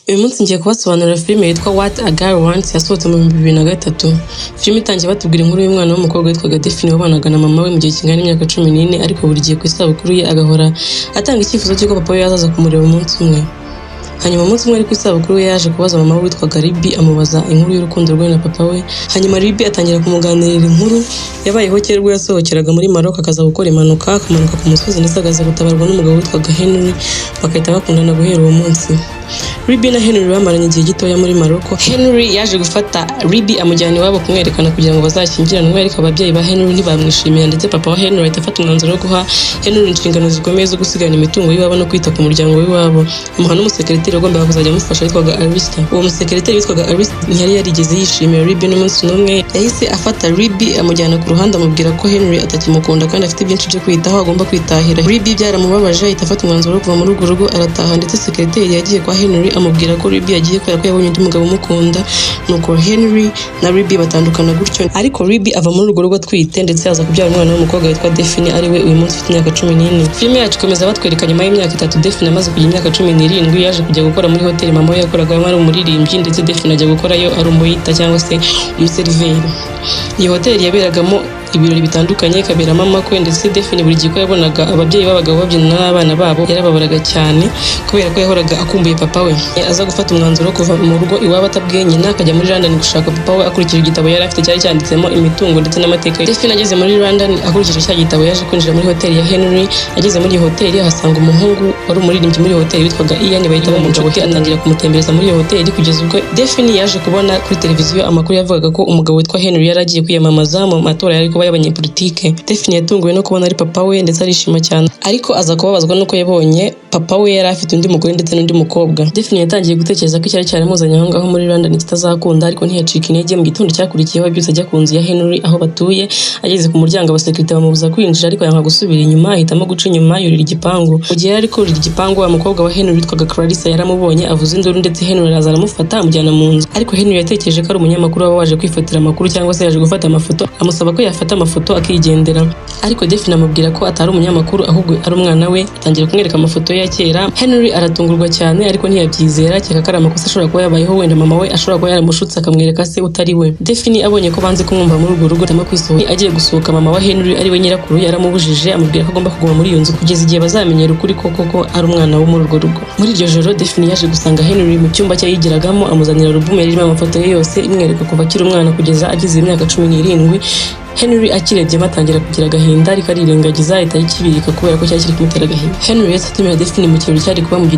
Uyu munsi ngiye kubasobanurira filime yitwa What a Girl Wants yasohotse mu 2003. Filime itangiye batubwira inkuru y'umwana w'umukobwa witwaga Daphne wabanaga na mama we mu gihe kingana n'imyaka 14 ariko buri gihe ku isabukuru ye agahora atanga icyifuzo cy'uko papa we yazaza kumureba umunsi umwe. Hanyuma umunsi umwe ari ku isabukuru ye yaje kubaza mama we witwaga Libby amubaza inkuru y'urukundo rwe na papa we. Hanyuma Libby atangira kumuganirira inkuru yabayeho kera ubwo yasohokeraga muri Maroc akaza gukora impanuka akamanuka ku musozi ndetse agaza gutabarwa n'umugabo witwaga Henry bakahita bakundana guhera uwo munsi. Libby na Henry bamaranye igihe gitoya muri Maroc. Henry yaje gufata Libby amujyana iwabo kumwerekana kugira ngo bazashyingiranwe ariko ababyeyi ba Henry ntibamwishimiye ndetse papa wa Henry ahita afata umwanzuro wo guha Henry inshingano zikomeye zo gusigana imitungo y'iwabo no kwita ku muryango w'iwabo. Amuha n'umusekreteri wagombaga kuzajya amufasha witwaga Arista. Uwo musekreteri witwaga Arista ntiyari yarigeze yishimira Libby n'umunsi n'umwe. Yahise afata Libby amujyana ku ruhande amubwira ko Henry atakimukunda kandi afite byinshi byo kwitaho agomba kwitahira. Libby byaramubabaje ahita afata umwanzuro wo kuva muri urwo rugo arataha ndetse sekreteri yagiye kwa Henry amubwira ko Libby yagiye kubera ko yabonye undi mugabo umukunda. Nuko Henry na Libby batandukana gutyo ariko Libby ava muri urwo rugo atwite ndetse aza kubyara umwana w'umukobwa witwa Daphne ari we uyu munsi ufite imyaka 14. Filime yacu ikomeza batwereka nyuma y'imyaka 3 Daphne amaze kugira imyaka 17 yaje kujya gukora muri hoteli mama we yakoraga ari umuririmbyi ndetse Daphne ajya gukorayo ari umuyita cyangwa se umuseriveri. Iyi hoteli yaberagamo ibirori bitandukanye kaberamo amakwe ndetse Daphne buri gihe yabonaga ababyeyi b'abagabo babyina n'abana babo yarababaraga cyane kubera ko yahoraga akumbuye papa we. Aza gufata umwanzuro kuva mu rugo iwabo atabwiye nyina akajya muri London gushaka papa we akurikije igitabo yari afite cyari cyanditsemo imitungo ndetse n'amateka ye. Daphne ageze muri London akurikije cya gitabo yaje kwinjira muri hoteli ya Henry. Ageze muri hoteli ahasanga umuhungu wari umuririmbyi muri hoteli witwaga Ian bahita bamucoke atangira kumutembereza muri hoteli kugeza ubwo Daphne yaje kubona kuri televiziyo amakuru yavugaga ko umugabo witwa Henry yaragiye kwiyamamaza mu matora yari kuba y'abanyepolitike. Daphne yatunguwe no kubona ari papa we ndetse arishima cyane ariko aza kubabazwa nuko yabonye papa we yari afite undi mugore ndetse n'undi mukobwa. Daphne yatangiye gutekereza ko icyari cyaramuzanye aho ngaho muri London kitazakunda ariko ntiyacika intege. Mu gitondo cyakurikiyeho byose ajya ku nzu ya Henry aho batuye. Ageze ku muryango abasekirite bamubuza kwinjira ariko yanga gusubira inyuma ahitamo guca inyuma yurira igipangu. Mu gihe yari kurira igipangu umukobwa wa Henry witwaga Clarissa yaramubonye avuza induru ndetse Henry araza aramufata amujyana mu nzu ariko Henry yatekereje ko ari umunyamakuru waba waje kwifatira amakuru cyangwa se yaje gufata amafoto amusaba ko yafata amafoto akigendera ariko Daphne amubwira ko atari umunyamakuru ahubwo ari umwana we. Atangira kumwereka amafoto ya kera. Henry aratungurwa cyane ariko ntiyabyizera cyeka ko ari amakosa ashobora kuba yabayeho wenda mama we ashobora kuba yaramushutse akamwereka se utari we. Daphne abonye ko banze kumwumva muri urwo rugo atama kwisohoka agiye gusohoka mama wa Henry ari we nyirakuru yaramubujije amubwira ko agomba kuguma muri iyo nzu kugeza igihe bazamenyera ukuri koko ari umwana wo muri urwo rugo. Muri iryo joro Daphne yaje gusanga Henry mu cyumba cye yigiragamo amuzanira album yarimo amafoto ye yose imwereka kuva akiri umwana kugeza agize imyaka 17. Henry akirebye batangira kugira agahinda ariko arirengagiza ahita yikibirika kubera ko cyari kiri kumutera agahinda. Henry yatumira Daphne mu kirori cyari kuba mu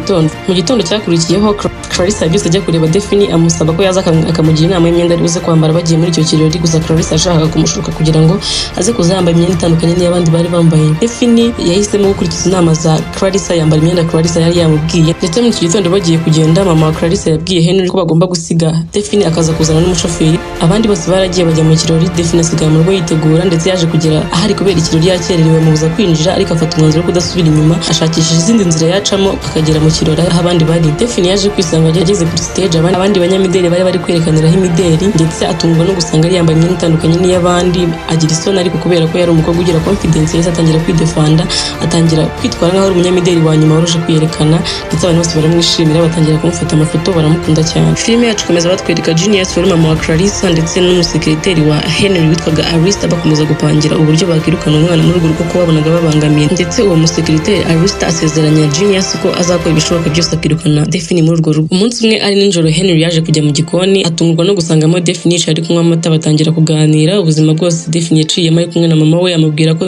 gitondo cyakurikiyeho. Clarissa byose ajya kureba Daphne amusaba ko yaza akamugira inama y'imyenda ari buze kwambara bagiye muri icyo kirori. Gusa Clarissa ashaka kumushuka kugira ngo aze kuzambara imyenda itandukanye n'iy'abandi bari bambaye. Daphne yahisemo gukurikiza inama za Clarissa yambara imyenda Clarissa yari yamubwiye ndetse muri icyo gitondo bagiye kugenda mama wa Clarissa yabwiye Henry ko bagomba gusiga Daphne akaza kuzana n'umushoferi. Abandi bose baragiye bajya mu kirori. Daphne asigaye mu rugo yitegura ndetse yaje kugera ahari kubera ikirori yakererewe mubuza kwinjira ariko afata umwanzuro wo kudasubira inyuma ashakishije izindi nzira yacamo akagera mu kirori aho abandi bari. Daphne yaje kwisanga ageze kuri stage abandi banyamideli bari kwerekaniraho imideli ndetse atungwa no gusanga ari yambaye imyenda itandukanye n'iy'abandi. Agira isoni ariko kubera ko yari umukobwa ugira confidence yese atangira kwidefanda atangira kwitwara nk'aho ari umunyamideli wa nyuma waruje kwiyerekana ndetse abantu bose baramwishimira batangira kumufata amafoto baramukunda cyane. Filime yacu ikomeza batwereka Genius wari mama wa Clarissa ndetse n'umusekreteri wa Henry witwaga Arista bakomeza gupangira uburyo bakirukana umwana muri urwo rugo ko babonaga babangamiye ndetse uwo musekreteri Arista asezeranya Genius ko azakora ibishoboka byose akirukana Daphne muri urwo rugo. Umunsi umwe ari nijoro Henry yaje kujya mu gikoni atungurwa no gusangamo Daphne ari kunywa amata batangira kuganira ubuzima bwose Daphne yaciyemo ari kumwe na mama we amubwira ko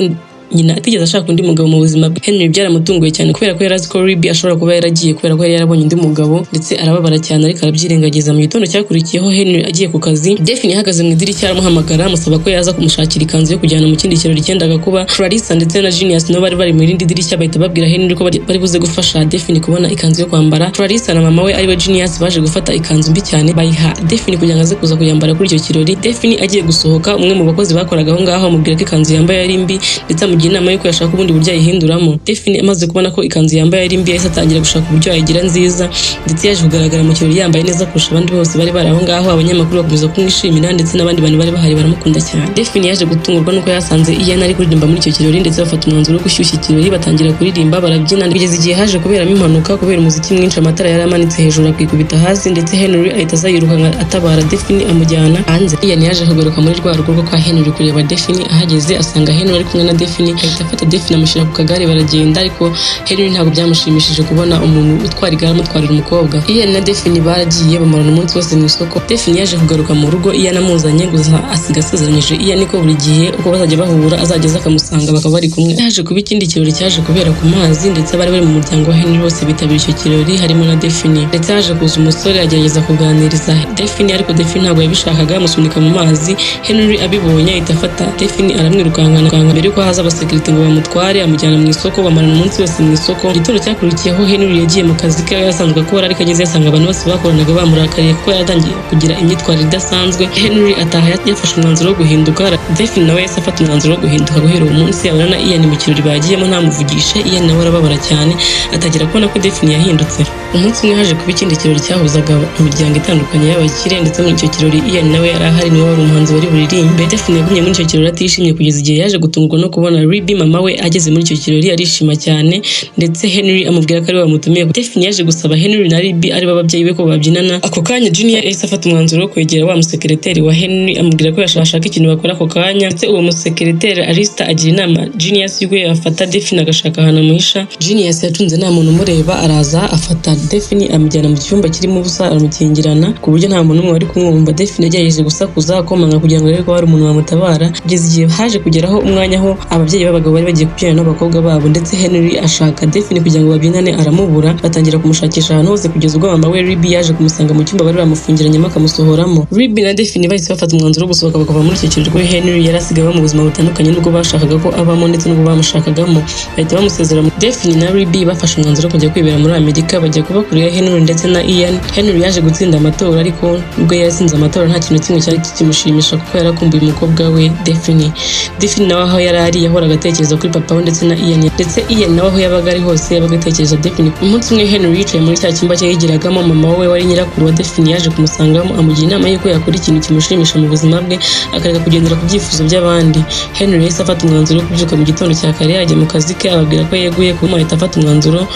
nyina atigeze ashaka undi mugabo mu buzima bwe. Henry byaramutunguye cyane kubera ko yarazi ko Libby ashobora kuba yaragiye kubera ko yari yarabonye undi mugabo ndetse arababara cyane ariko arabyirengagiza. Mu gitondo cyakurikiyeho Henry agiye ku kazi. Daphne ihagaze mu idirishya aramuhamagara amusaba ko yaza kumushakira ikanzu yo kujyana mu kindi kirori cyendaga kuba. Clarissa ndetse na Genius nabo bari mu rindi dirishya bahita babwira Henry ko bari buze gufasha Daphne kubona ikanzu yo kwambara. Clarissa na mama we ariwe Genius baje gufata ikanzu mbi cyane bayiha Daphne kugira ngo aze kuza kuyambara kuri icyo kirori. Daphne agiye gusohoka umwe mu bakozi bakoraga aho ngaho amubwira ko ikanzu yambaye ari mbi ndetse amugira inama y'uko yashaka ubundi buryo ayihinduramo. Daphne amaze kubona ko ikanzu yambaye ari mbi, yahise atangira gushaka uburyo yayigira nziza, ndetse yaje kugaragara mu kirori yambaye neza kurusha abandi bose bari bari aho ngaho. Abanyamakuru bakomeza kumwishimira ndetse n'abandi bantu bari bahari baramukunda cyane. Daphne yaje gutungurwa nuko yasanze Ian ari kuririmba muri icyo kirori, ndetse bafata umwanzuro wo gushyushya ikirori, batangira kuririmba barabyina, kugeza igihe haje kuberamo impanuka kubera umuziki mwinshi. Amatara yari amanitse hejuru akikubita hasi, ndetse Henry ahita aza yirukanka atabara Daphne amujyana hanze. Ian yaje kugaruka muri rwa rugo rwo kwa Henry kureba Daphne. Ahageze asanga Henry ari kumwe na Daphne, ahita afata Daphne amushyira ku kagare baragenda, ariko Henry ntabwo byamushimishije kubona umuntu utwara igare amutwarira umukobwa. Ian na Daphne baragiye bamarana umunsi wose mu isoko. Daphne yaje kugaruka mu rugo Ian amuzanye, gusa asiga asezeranyije Ian ko buri gihe uko bazajya bahura azageza akamusanga bakaba bari kumwe. Yaje kuba ikindi kirori cyaje kubera ku mazi, ndetse abari bari mu muryango wa Henry bose bitabiriye icyo kirori harimo na Daphne. Ndetse haje kuza umusore agerageza kuganiriza Daphne, ariko Daphne ntabwo yabishakaga, amusunika mu mazi. Henry abibonye ahita afata Daphne aramwirukankana mbere yuko haza abasekirite ngo bamutware, amujyana mu isoko. Bamarana umunsi wose mu isoko. Igitondo cyakurikiyeho Henry yagiye mu kazi ke yasanzwe akora, ariko ageze yasanga abantu bose bakoranaga bamurakariye kuko yaratangiye kugira imyitwarire idasanzwe. Henry ataha yafashe umwanzuro wo guhinduka. Daphne nawe yahise afata umwanzuro wo guhinduka guhera uwo munsi. Abona na Ian mu kirori bagiyemo ntamuvugishe. Ian nawe arababara cyane, atangira kubona ko Daphne yahindutse. Umunsi umwe haje kuba ikindi kirori cyahuzaga imiryango itandukanye y'abakire, ndetse muri icyo kirori Ian nawe yari ahari, niwe wari umuhanzi wari buririmbe. Daphne yagumye muri icyo kirori atishimye kugeza igihe yaje gutungurwa no kubona Ruby mama we ageze muri icyo kirori. Arishima cyane, ndetse Henry amubwira ko ari we wamutumiye. Daphne yaje gusaba Henry na Ruby ari bo ababyeyi be ko babyinana. Ako kanya Junior yahise afata umwanzuro wo kwegera wa musekereteri wa Henry amubwira ko yashaka ikintu bakora ako kanya, ndetse uwo musekereteri Arista agira inama Genius yuko yafata Daphne agashaka ahantu amuhisha. Genius yacunze nta muntu umureba, araza afata Daphne amujyana mu cyumba kirimo ubusa aramukingirana ku buryo nta muntu umwe wari kumwumva. Daphne yagerageje gusakuza akomanga kugira ngo arebe ko hari umuntu wamutabara, kugeza igihe haje kugeraho umwanya aho ababyeyi b'abagabo bari bagiye kubyina n'abakobwa babo, ndetse Henry ashaka Daphne kugira ngo babyinane aramubura. Batangira kumushakisha ahantu hose kugeza ubwo mama we Ruby yaje kumusanga mu cyumba bari bamufungiranyemo akamusohoramo. Ruby na Daphne bahise bafata umwanzuro wo gusohoka bakava muri icyo kirori kuko Henry yari asigaye mu buzima butandukanye n'ubwo bashakaga ko abamo ndetse n'ubwo bamushakagamo. Bahita bamusezera. Daphne na Ruby bafashe umwanzuro wo kujya kwibera muri Amerika, bajya kuba kure ya Henry ndetse na Ian. Henry yaje gutsinda amatora, ariko ubwo yatsinze amatora nta kintu kimwe cyari kimushimisha kuko yarakumbuye umukobwa we Daphne. Daphne nawe aho yari ari yahoraga atekereza kuri papa we ndetse na Ian, ndetse Ian nawe aho yabaga ari hose yabaga atekereza Daphne. Umunsi umwe Henry yicaye muri cya cyumba cye yigiragamo, mama we wari nyirakuru wa Daphne yaje kumusangamo amugira inama y'uko yakora ikintu kimushimisha mu buzima bwe akareka kugendera ku byifuzo by'abandi. Henry yahise afata umwanzuro wo kubyuka mu gitondo cya kare yajya mu kazi ke, ababwira ko yeguye kuba ahita afata umwanzuro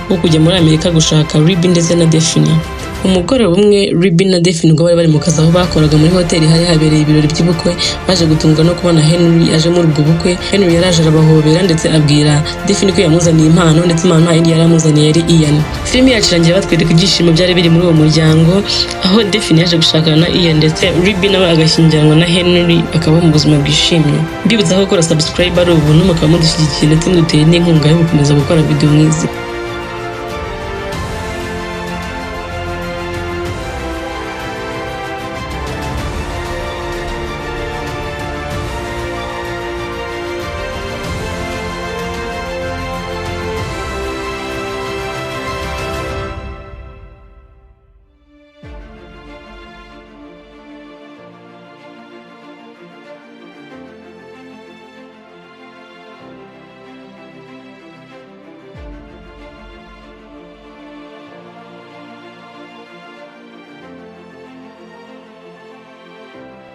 wo kujya muri Amerika gushaka Ruby ndetse na Daphne. Umugoroba umwe Ruby na Daphne ubwo bari mu kazi aho bakoraga muri hoteli hari habereye ibirori by'ubukwe, baje gutungwa no kubona Henry aje muri ubwo bukwe. Henry yaraje arabahobera ndetse abwira Daphne ko yamuzaniye impano, ndetse impano nta yindi yari amuzaniye yari Ian. Filime yacu irangiye batwereka ibyishimo byari biri muri uwo muryango, aho Daphne yaje gushakana na Ian ndetse Ruby nawe agashyingiranwa na Henry, bakaba mu buzima bwishimye. Mbibutsa ko gukora subscribe ari ubuntu, mukaba mudushyigikiye ndetse muduteye n'inkunga yo gukomeza gukora video nk'izi.